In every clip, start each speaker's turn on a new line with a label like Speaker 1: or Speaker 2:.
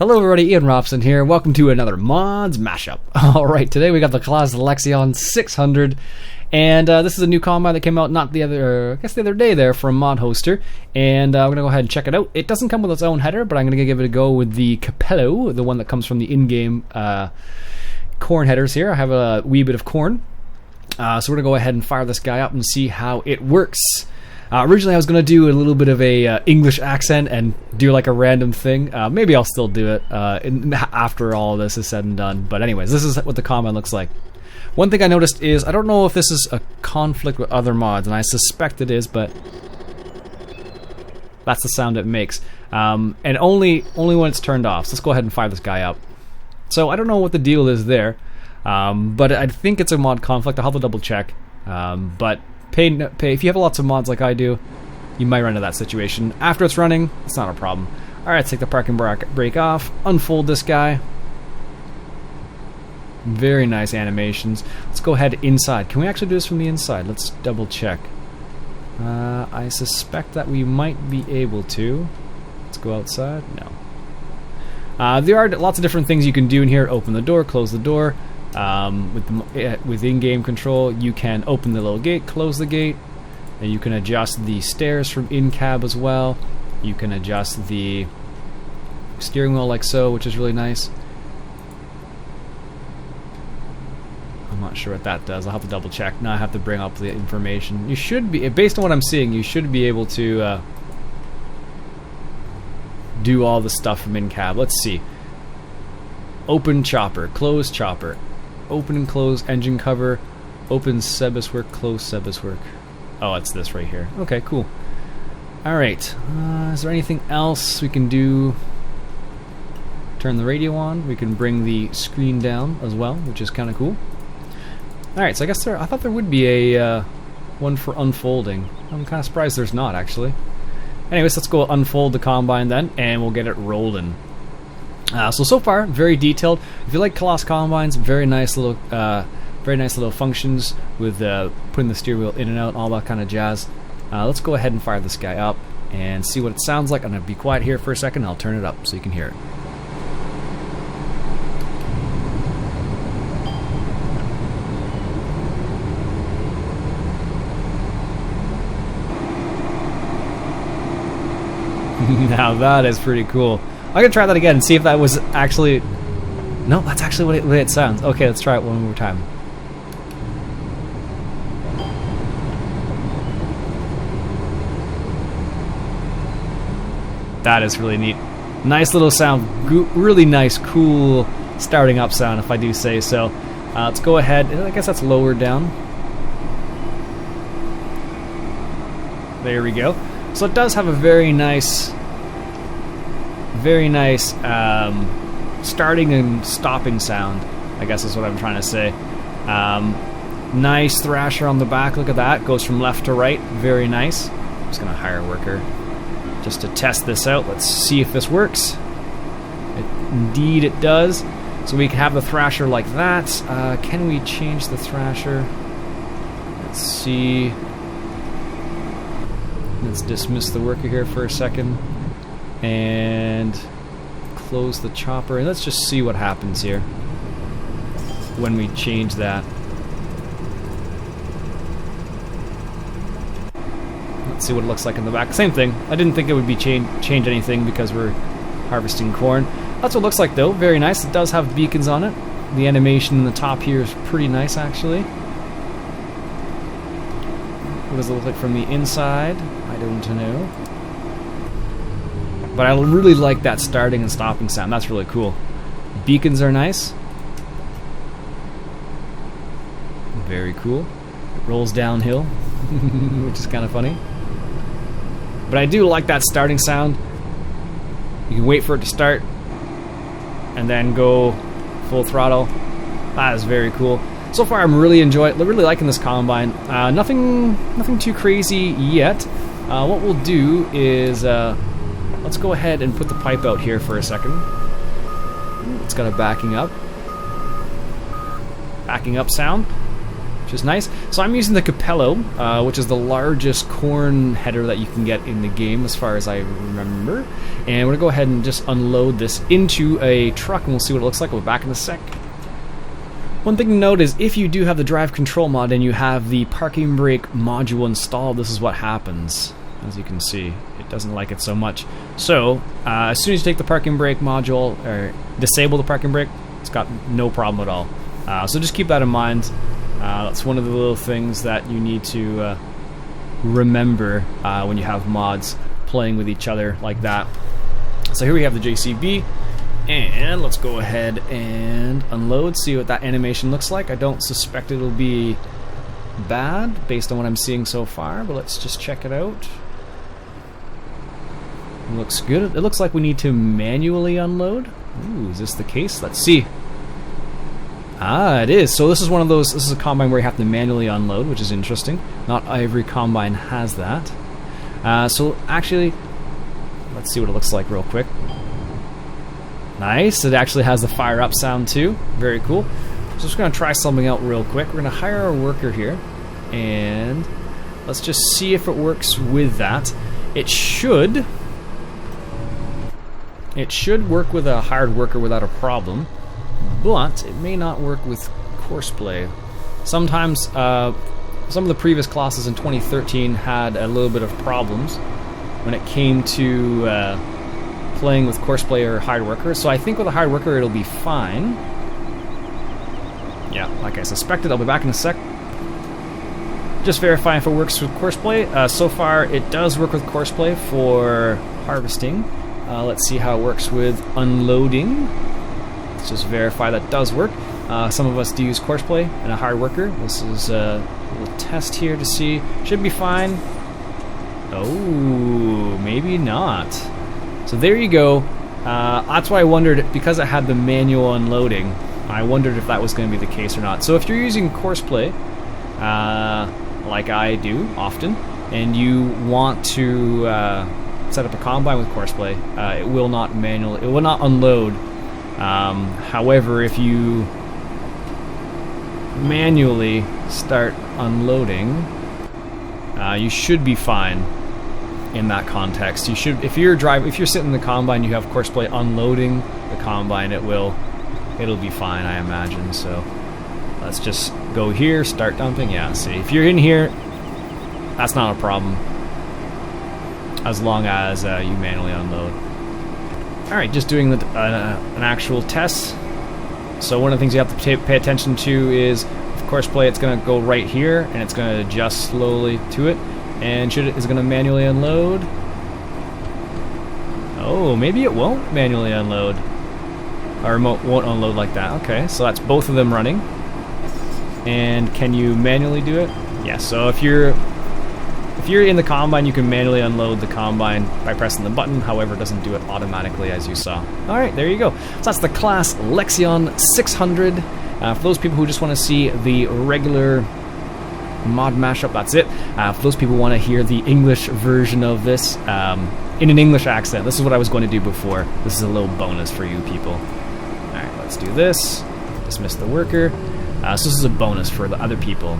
Speaker 1: Hello everybody, Iain Robson here. Welcome to another Mods Mashup. Alright, today we got the Claas Lexion 600. And this is a new combine that came out the other day there from Mod Hoster. And I'm going to go ahead and check it out. It doesn't come with its own header, but I'm going to give it a go with the Capello, the one that comes from the in-game corn headers here. I have a wee bit of corn. So we're going to go ahead and fire this guy up and see how it works. Originally I was going to do a little bit of a English accent and do like a random thing. Maybe I'll still do it after all of this is said and done. But anyways, this is what the combine looks like. One thing I noticed is, I don't know if this is a conflict with other mods, and I suspect it is, but that's the sound it makes. And only when it's turned off. So let's go ahead and fire this guy up. So I don't know what the deal is there, but I think it's a mod conflict. I'll have to double check. But pay if you have lots of mods like I do, you might run into that situation. After it's running, it's not a problem. Alright, let's take the parking brake off, unfold this guy. Very nice animations. Let's go ahead inside. Can we actually do this from the inside? Let's double check. I suspect that we might be able to. Let's go outside. No. There are lots of different things you can do in here. Open the door, close the door. With in-game control, you can open the little gate, close the gate, and you can adjust the stairs from in-cab as well. You can adjust the steering wheel like so, which is really nice. I'm not sure what that does. I'll have to double check. Now I have to bring up the information. You should be, based on what I'm seeing, you should be able to do all the stuff from in-cab. Let's see. Open chopper, close chopper. Open and close engine cover, open Sebus work, close Sebus work. Oh, it's this right here. Okay, cool. Alright, is there anything else we can do? Turn the radio on. We can bring the screen down as well, which is kind of cool. Alright, so I guess I thought there would be a one for unfolding. I'm kind of surprised there's not, actually. Anyways, let's go unfold the combine then, and we'll get it rolling. So far, very detailed. If you like Claas combines, very nice little functions with putting the steering wheel in and out, all that kind of jazz. Let's go ahead and fire this guy up and see what it sounds like. I'm going to be quiet here for a second. I'll turn it up so you can hear it. Now that is pretty cool. I'm going to try that again and see if that was actually... No, that's actually what it sounds. Okay, let's try it one more time. That is really neat. Nice little sound. Really nice, cool starting up sound, if I do say so. Let's go ahead. I guess that's lowered down. There we go. So it does have a very nice starting and stopping sound, I guess is what I'm trying to say. Nice thrasher on the back, look at that, goes from left to right, very nice. I'm just going to hire a worker just to test this out. Let's see if this works. Indeed it does. So we can have the thrasher like that. Can we change the thrasher? Let's see. Let's dismiss the worker here for a second. And close the chopper, and let's just see what happens here when we change that. Let's see what it looks like in the back. Same thing. I didn't think it would be change anything because we're harvesting corn. That's what it looks like though. Very nice. It does have beacons on it. The animation in the top here is pretty nice actually. What does it look like from the inside? I don't know. But I really like that starting and stopping sound. That's really cool. Beacons are nice. Very cool. It rolls downhill, which is kind of funny. But I do like that starting sound. You can wait for it to start and then go full throttle. That is very cool. So far, I'm really liking this combine. Nothing too crazy yet. What we'll do is let's go ahead and put the pipe out here for a second. It's got a backing up sound, which is nice. So I'm using the Capello, which is the largest corn header that you can get in the game as far as I remember. And we're going to go ahead and just unload this into a truck, and we'll see what it looks like. We'll be back in a sec. One thing to note is if you do have the drive control mod and you have the parking brake module installed, this is what happens. As you can see, it doesn't like it so much. So, as soon as you take the parking brake module, or disable the parking brake, it's got no problem at all. So just keep that in mind. That's one of the little things that you need to remember when you have mods playing with each other like that. So here we have the JCB, and let's go ahead and unload, see what that animation looks like. I don't suspect it'll be bad based on what I'm seeing so far, but let's just check it out. It looks good. It looks like we need to manually unload. Ooh, is this the case? Let's see. Ah, it is. So this is one of those, this is a combine where you have to manually unload, which is interesting. Not every combine has that. So actually, let's see what it looks like real quick. Nice. It actually has the fire up sound too. Very cool. So just going to try something out real quick. We're going to hire a worker here, and let's just see if it works with that. It should work with a hired worker without a problem, but it may not work with courseplay. Sometimes some of the previous classes in 2013 had a little bit of problems when it came to playing with courseplay or hired worker. So I think with a hired worker it'll be fine. Yeah, like I suspected. I'll be back in a sec. Just verifying if it works with courseplay. So far it does work with courseplay for harvesting. Let's see how it works with unloading. Let's just verify that does work. Some of us do use courseplay and a hired worker. This is a little test here to see. Should be fine. Oh, maybe not. So there you go. That's why I wondered, because it had the manual unloading, I wondered if that was going to be the case or not. So if you're using courseplay, like I do often, and you want to set up a combine with courseplay, it will not unload. However, if you manually start unloading, you should be fine in that context. You should, if you're sitting in the combine, you have courseplay unloading the combine, it'll be fine, I imagine. So let's just go here, start dumping. Yeah, see, if you're in here, that's not a problem, as long as you manually unload. Alright, just doing an actual test. So one of the things you have to pay attention to is, of courseplay, it's going to go right here, and it's going to adjust slowly to it. And is it going to manually unload? Oh, maybe it won't manually unload. Our remote won't unload like that. Okay, so that's both of them running. And can you manually do it? Yeah, so if you're in the combine, you can manually unload the combine by pressing the button. However, it doesn't do it automatically, as you saw. Alright, there you go. So that's the Claas Lexion 600. For those people who just want to see the regular mod mashup, that's it. For those people who want to hear the English version of this in an English accent, this is what I was going to do before. This is a little bonus for you people. Alright, let's do this. Dismiss the worker. So this is a bonus for the other people.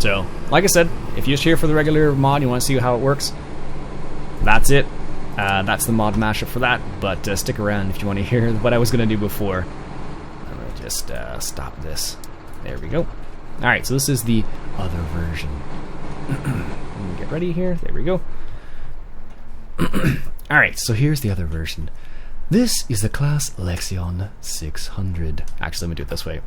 Speaker 1: So, like I said, if you're just here for the regular mod, you want to see how it works, that's it. That's the mod mashup for that, but stick around if you want to hear what I was going to do before. I'm going to just stop this. There we go. Alright, so this is the other version. Let me get ready here. There we go. Alright, so here's the other version. This is the Claas Lexion 600. Actually, let me do it this way.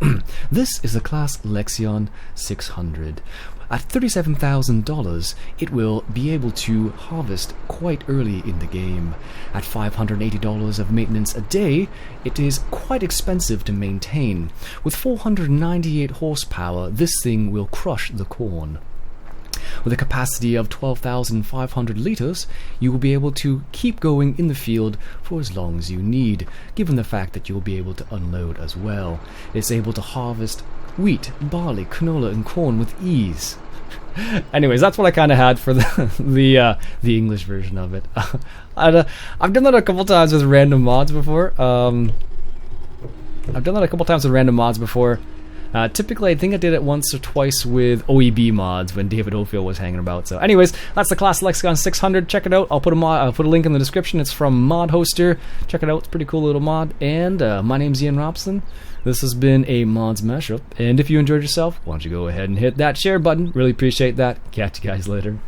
Speaker 1: This is the Claas Lexion 600. At $37,000, it will be able to harvest quite early in the game. At $580 of maintenance a day, it is quite expensive to maintain. With 498 horsepower, this thing will crush the corn. With a capacity of 12,500 liters, you will be able to keep going in the field for as long as you need, given the fact that you will be able to unload as well. It's able to harvest wheat, barley, canola, and corn with ease. Anyways, that's what I kind of had for the English version of it. I've done that a couple times with random mods before. Typically, I think I did it once or twice with OEB mods when David Ofield was hanging about. So anyways, that's the Claas Lexion 600. Check it out. I'll put a link in the description. It's from Mod Hoster. Check it out. It's a pretty cool little mod. And my name's Iain Robson. This has been a Mods Mashup. And if you enjoyed yourself, why don't you go ahead and hit that share button. Really appreciate that. Catch you guys later.